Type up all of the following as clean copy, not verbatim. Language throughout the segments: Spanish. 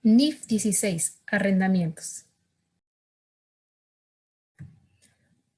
NIF 16. Arrendamientos.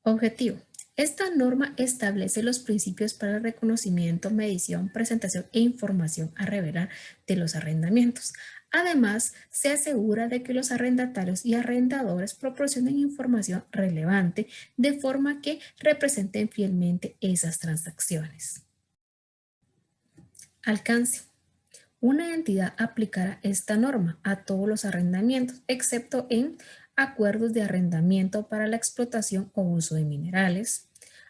Objetivo. Esta norma establece los principios para el reconocimiento, medición, presentación e información a revelar de los arrendamientos. Además, se asegura de que los arrendatarios y arrendadores proporcionen información relevante de forma que representen fielmente esas transacciones. Alcance. Una entidad aplicará esta norma a todos los arrendamientos, excepto en acuerdos de arrendamiento para la explotación o uso de minerales,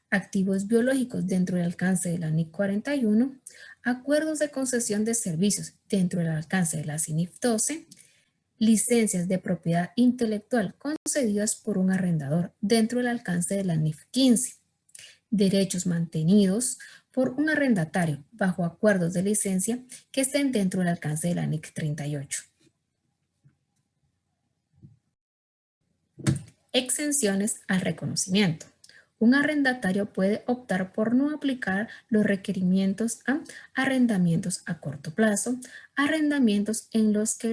activos biológicos dentro del alcance de la NIC 41, acuerdos de concesión de servicios dentro del alcance de la CINIF 12, licencias de propiedad intelectual concedidas por un arrendador dentro del alcance de la NIF 15, derechos mantenidos por un arrendatario bajo acuerdos de licencia que estén dentro del alcance de la NIC 38. Exenciones al reconocimiento. Un arrendatario puede optar por no aplicar los requerimientos a arrendamientos a corto plazo, arrendamientos en los que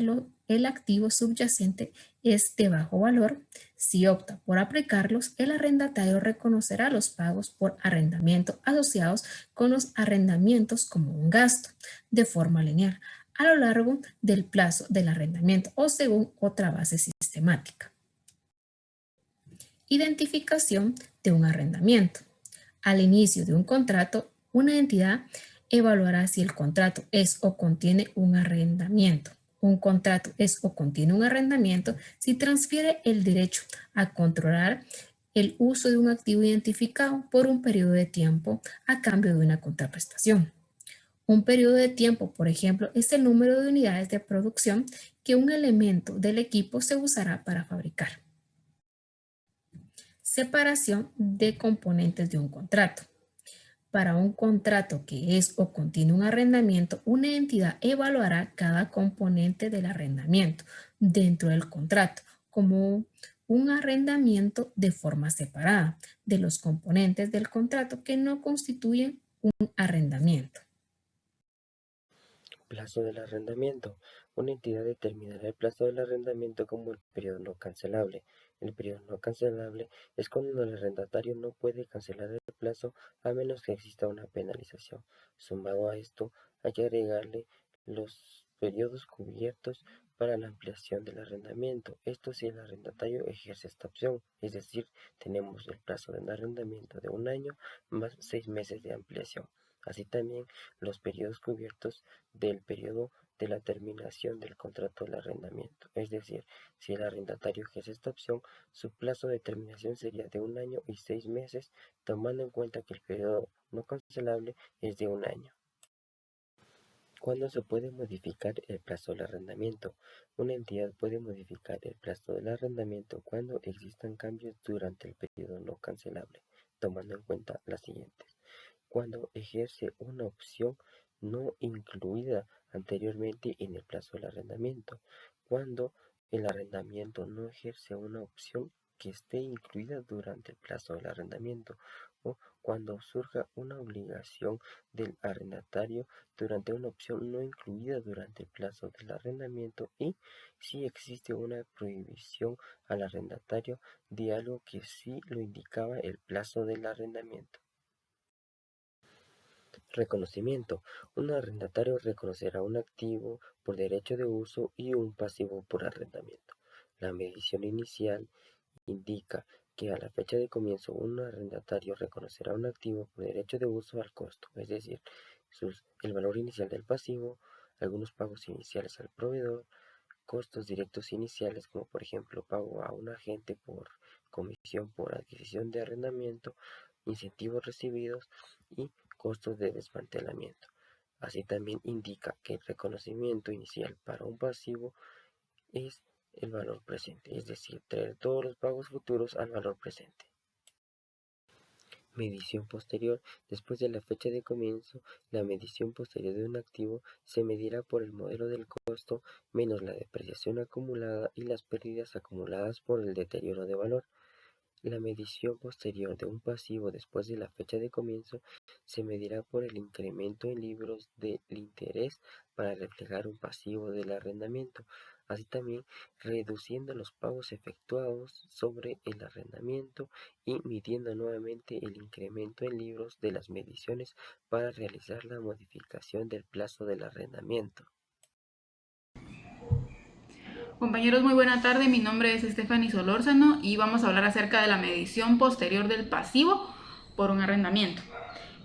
el activo subyacente es de bajo valor. Si opta por aplicarlos, el arrendatario reconocerá los pagos por arrendamiento asociados con los arrendamientos como un gasto, de forma lineal, a lo largo del plazo del arrendamiento o según otra base sistemática. Identificación de un arrendamiento. Al inicio de un contrato, una entidad evaluará si el contrato es o contiene un arrendamiento. Un contrato es o contiene un arrendamiento si transfiere el derecho a controlar el uso de un activo identificado por un periodo de tiempo a cambio de una contraprestación. Un periodo de tiempo, por ejemplo, es el número de unidades de producción que un elemento del equipo se usará para fabricar. Separación de componentes de un contrato. Para un contrato que es o contiene un arrendamiento, una entidad evaluará cada componente del arrendamiento dentro del contrato como un arrendamiento de forma separada de los componentes del contrato que no constituyen un arrendamiento. Plazo del arrendamiento. Una entidad determinará el plazo del arrendamiento como el periodo no cancelable. El periodo no cancelable es cuando el arrendatario no puede cancelar el plazo a menos que exista una penalización. Sumado a esto, hay que agregarle los periodos cubiertos para la ampliación del arrendamiento. Esto si el arrendatario ejerce esta opción, es decir, tenemos el plazo del arrendamiento de 1 año más 6 meses de ampliación. Así también los periodos cubiertos del periodo de la terminación del contrato del arrendamiento. Es decir, si el arrendatario ejerce esta opción, su plazo de terminación sería de 1 año y 6 meses, tomando en cuenta que el periodo no cancelable es de 1 año. ¿Cuándo se puede modificar el plazo del arrendamiento? Una entidad puede modificar el plazo del arrendamiento cuando existan cambios durante el periodo no cancelable, tomando en cuenta las siguientes. Cuando ejerce una opción no incluida anteriormente en el plazo del arrendamiento, cuando el arrendamiento no ejerce una opción que esté incluida durante el plazo del arrendamiento, o cuando surja una obligación del arrendatario durante una opción no incluida durante el plazo del arrendamiento, y si existe una prohibición al arrendatario de algo que sí lo indicaba el plazo del arrendamiento. Reconocimiento. Un arrendatario reconocerá un activo por derecho de uso y un pasivo por arrendamiento. La medición inicial indica que a la fecha de comienzo un arrendatario reconocerá un activo por derecho de uso al costo, es decir, el valor inicial del pasivo, algunos pagos iniciales al proveedor, costos directos iniciales como por ejemplo pago a un agente por comisión por adquisición de arrendamiento, incentivos recibidos y costos de desmantelamiento. Así también indica que el reconocimiento inicial para un pasivo es el valor presente, es decir, traer todos los pagos futuros al valor presente. Medición posterior. Después de la fecha de comienzo, la medición posterior de un activo se medirá por el modelo del costo menos la depreciación acumulada y las pérdidas acumuladas por el deterioro de valor. La medición posterior de un pasivo después de la fecha de comienzo se medirá por el incremento en libros del interés para reflejar un pasivo del arrendamiento. así también reduciendo los pagos efectuados sobre el arrendamiento y midiendo nuevamente el incremento en libros de las mediciones para realizar la modificación del plazo del arrendamiento. Compañeros, muy buena tarde. Mi nombre es Stephanie Solórzano y vamos a hablar acerca de la medición posterior del pasivo por un arrendamiento.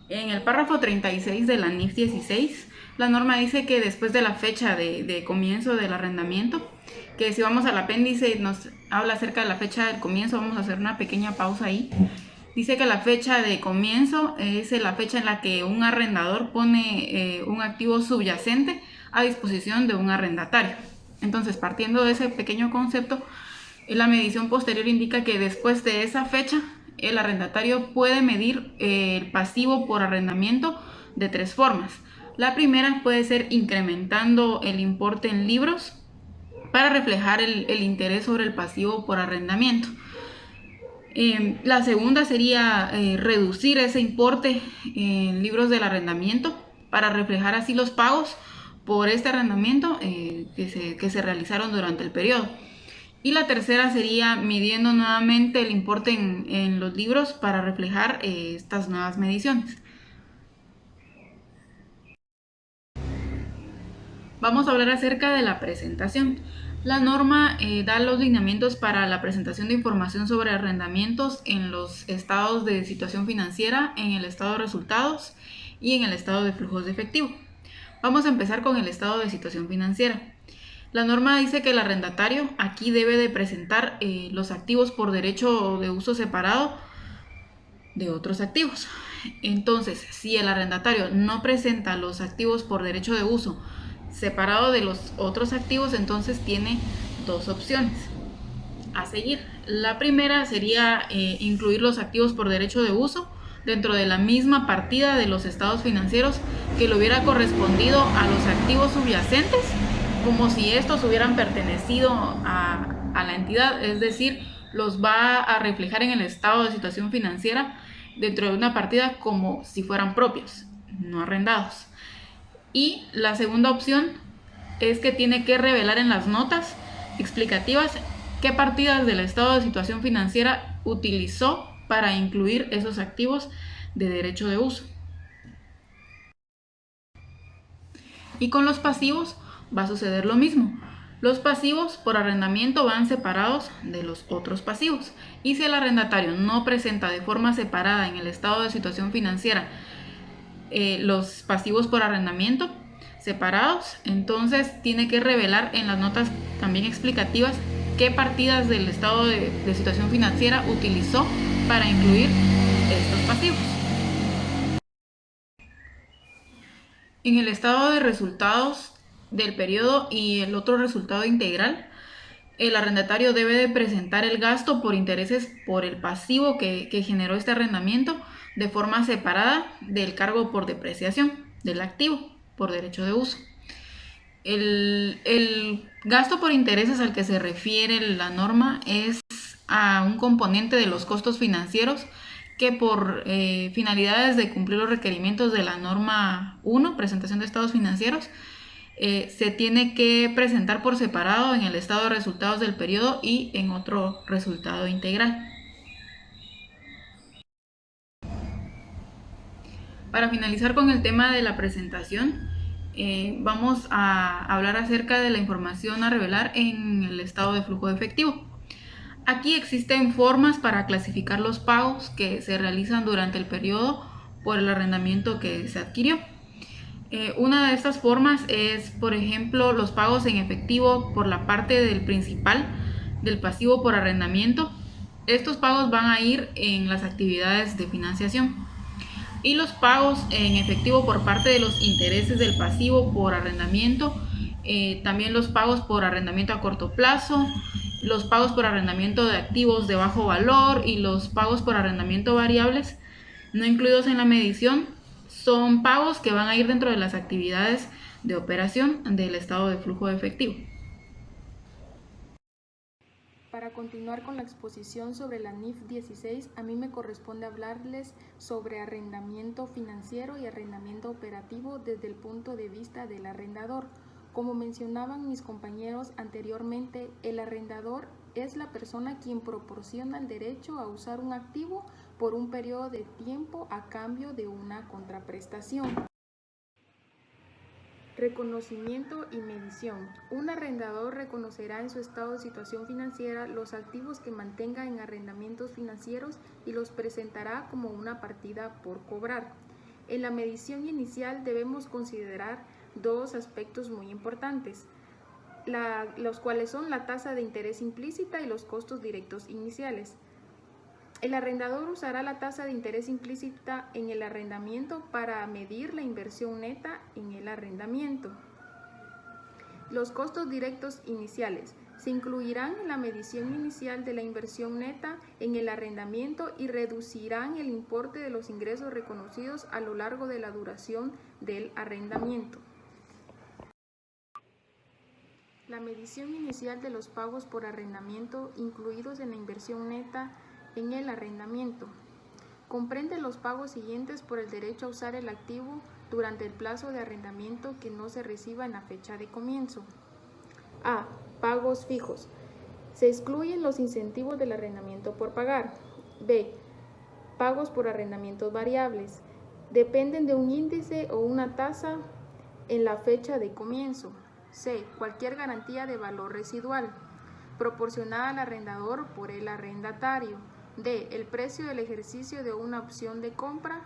En el párrafo 36 de la NIF 16, la norma dice que después de la fecha de comienzo del arrendamiento, que si vamos al apéndice nos habla acerca de la fecha del comienzo, vamos a hacer una pequeña pausa ahí. Dice que la fecha de comienzo es la fecha en la que un arrendador pone un activo subyacente a disposición de un arrendatario. Entonces, partiendo de ese pequeño concepto, la medición posterior indica que después de esa fecha, el arrendatario puede medir el pasivo por arrendamiento de tres formas. La primera puede ser incrementando el importe en libros para reflejar el interés sobre el pasivo por arrendamiento. La segunda sería reducir ese importe en libros del arrendamiento para reflejar así los pagos por este arrendamiento que se realizaron durante el periodo. Y la tercera sería midiendo nuevamente el importe en los libros para reflejar estas nuevas mediciones. Vamos a hablar acerca de la presentación. La norma da los lineamientos para la presentación de información sobre arrendamientos en los estados de situación financiera, en el estado de resultados y en el estado de flujos de efectivo. Vamos a empezar con el estado de situación financiera. La norma dice que el arrendatario aquí debe de presentar los activos por derecho de uso separado de otros activos. Entonces, si el arrendatario no presenta los activos por derecho de uso separado de los otros activos, entonces tiene dos opciones a seguir. La primera sería incluir los activos por derecho de uso dentro de la misma partida de los estados financieros que le hubiera correspondido a los activos subyacentes, como si estos hubieran pertenecido a la entidad, es decir, los va a reflejar en el estado de situación financiera dentro de una partida como si fueran propios, no arrendados. Y la segunda opción es que tiene que revelar en las notas explicativas qué partidas del estado de situación financiera utilizó para incluir esos activos de derecho de uso. Y con los pasivos va a suceder lo mismo. Los pasivos por arrendamiento van separados de los otros pasivos. Y si el arrendatario no presenta de forma separada en el estado de situación financiera los pasivos por arrendamiento separados, entonces tiene que revelar en las notas también explicativas qué partidas del estado de situación financiera utilizó para incluir estos pasivos. En el estado de resultados del periodo y el otro resultado integral, el arrendatario debe de presentar el gasto por intereses por el pasivo que generó este arrendamiento de forma separada del cargo por depreciación del activo por derecho de uso. El gasto por intereses al que se refiere la norma es a un componente de los costos financieros que por finalidades de cumplir los requerimientos de la norma 1, presentación de estados financieros, se tiene que presentar por separado en el estado de resultados del periodo y en otro resultado integral. Para finalizar con el tema de la presentación, vamos a hablar acerca de la información a revelar en el estado de flujo de efectivo. Aquí existen formas para clasificar los pagos que se realizan durante el periodo por el arrendamiento que se adquirió. Una de estas formas es, por ejemplo, los pagos en efectivo por la parte del principal del pasivo por arrendamiento. Estos pagos van a ir en las actividades de financiación. Y los pagos en efectivo por parte de los intereses del pasivo por arrendamiento, también los pagos por arrendamiento a corto plazo, los pagos por arrendamiento de activos de bajo valor y los pagos por arrendamiento variables no incluidos en la medición son pagos que van a ir dentro de las actividades de operación del estado de flujo de efectivo. Para continuar con la exposición sobre la NIF 16, a mí me corresponde hablarles sobre arrendamiento financiero y arrendamiento operativo desde el punto de vista del arrendador. Como mencionaban mis compañeros anteriormente, el arrendador es la persona quien proporciona el derecho a usar un activo por un periodo de tiempo a cambio de una contraprestación. Reconocimiento y medición. Un arrendador reconocerá en su estado de situación financiera los activos que mantenga en arrendamientos financieros y los presentará como una partida por cobrar. En la medición inicial debemos considerar dos aspectos muy importantes, los cuales son la tasa de interés implícita y los costos directos iniciales. El arrendador usará la tasa de interés implícita en el arrendamiento para medir la inversión neta en el arrendamiento. Los costos directos iniciales se incluirán en la medición inicial de la inversión neta en el arrendamiento y reducirán el importe de los ingresos reconocidos a lo largo de la duración del arrendamiento. La medición inicial de los pagos por arrendamiento incluidos en la inversión neta en el arrendamiento comprende los pagos siguientes por el derecho a usar el activo durante el plazo de arrendamiento que no se reciba en la fecha de comienzo. A. Pagos fijos. Se excluyen los incentivos del arrendamiento por pagar. B. Pagos por arrendamientos variables. Dependen de un índice o una tasa en la fecha de comienzo. C. Cualquier garantía de valor residual proporcionada al arrendador por el arrendatario. D. El precio del ejercicio de una opción de compra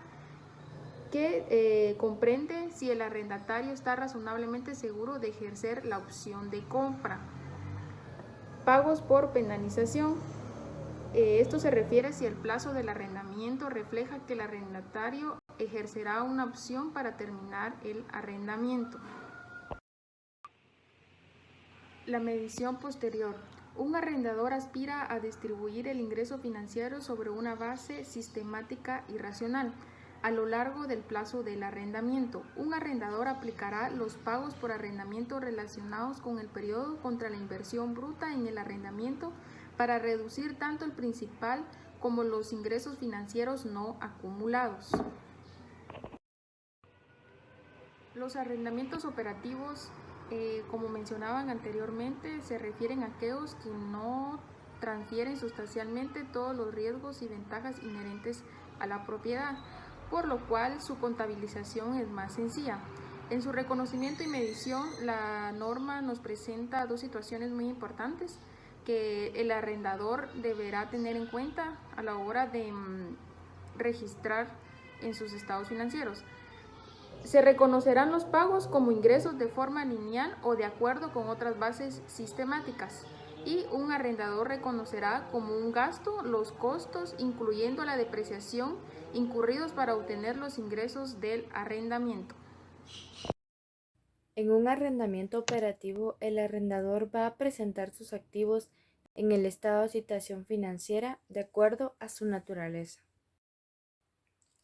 que comprende si el arrendatario está razonablemente seguro de ejercer la opción de compra. Pagos por penalización. Esto se refiere si el plazo del arrendamiento refleja que el arrendatario ejercerá una opción para terminar el arrendamiento. La medición posterior. Un arrendador aspira a distribuir el ingreso financiero sobre una base sistemática y racional a lo largo del plazo del arrendamiento. Un arrendador aplicará los pagos por arrendamiento relacionados con el periodo contra la inversión bruta en el arrendamiento para reducir tanto el principal como los ingresos financieros no acumulados. Los arrendamientos operativos, como mencionaban anteriormente, se refieren a aquellos que no transfieren sustancialmente todos los riesgos y ventajas inherentes a la propiedad, por lo cual su contabilización es más sencilla. En su reconocimiento y medición, la norma nos presenta dos situaciones muy importantes que el arrendador deberá tener en cuenta a la hora de registrar en sus estados financieros. Se reconocerán los pagos como ingresos de forma lineal o de acuerdo con otras bases sistemáticas, y un arrendador reconocerá como un gasto los costos, incluyendo la depreciación, incurridos para obtener los ingresos del arrendamiento. En un arrendamiento operativo, el arrendador va a presentar sus activos en el estado de situación financiera de acuerdo a su naturaleza.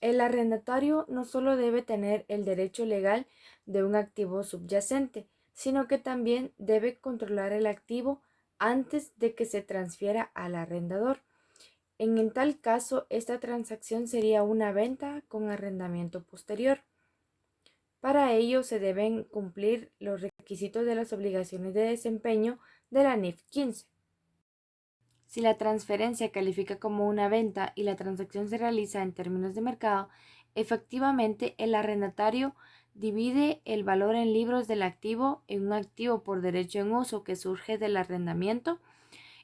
El arrendatario no solo debe tener el derecho legal de un activo subyacente, sino que también debe controlar el activo antes de que se transfiera al arrendador. En tal caso, esta transacción sería una venta con arrendamiento posterior. Para ello se deben cumplir los requisitos de las obligaciones de desempeño de la NIF 15. Si la transferencia califica como una venta y la transacción se realiza en términos de mercado, efectivamente el arrendatario divide el valor en libros del activo en un activo por derecho en uso que surge del arrendamiento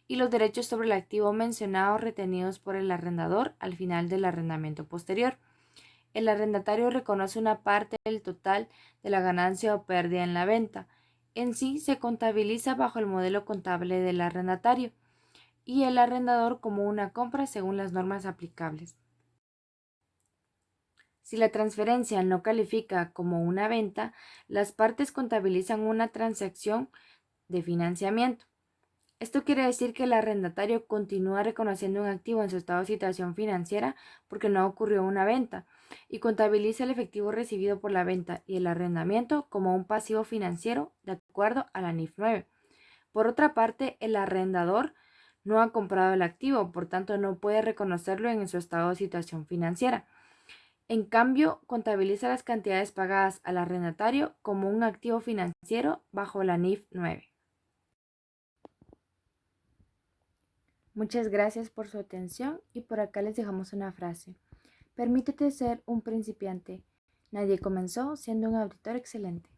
y los derechos sobre el activo mencionado retenidos por el arrendador al final del arrendamiento posterior. El arrendatario reconoce una parte del total de la ganancia o pérdida en la venta. En sí se contabiliza bajo el modelo contable del arrendatario y el arrendador como una compra según las normas aplicables. Si la transferencia no califica como una venta, las partes contabilizan una transacción de financiamiento. Esto quiere decir que el arrendatario continúa reconociendo un activo en su estado de situación financiera porque no ocurrió una venta y contabiliza el efectivo recibido por la venta y el arrendamiento como un pasivo financiero de acuerdo a la NIF 9. Por otra parte, el arrendador no ha comprado el activo, por tanto no puede reconocerlo en su estado de situación financiera. En cambio, contabiliza las cantidades pagadas al arrendatario como un activo financiero bajo la NIF 9. Muchas gracias por su atención y por acá les dejamos una frase. Permítete ser un principiante. Nadie comenzó siendo un auditor excelente.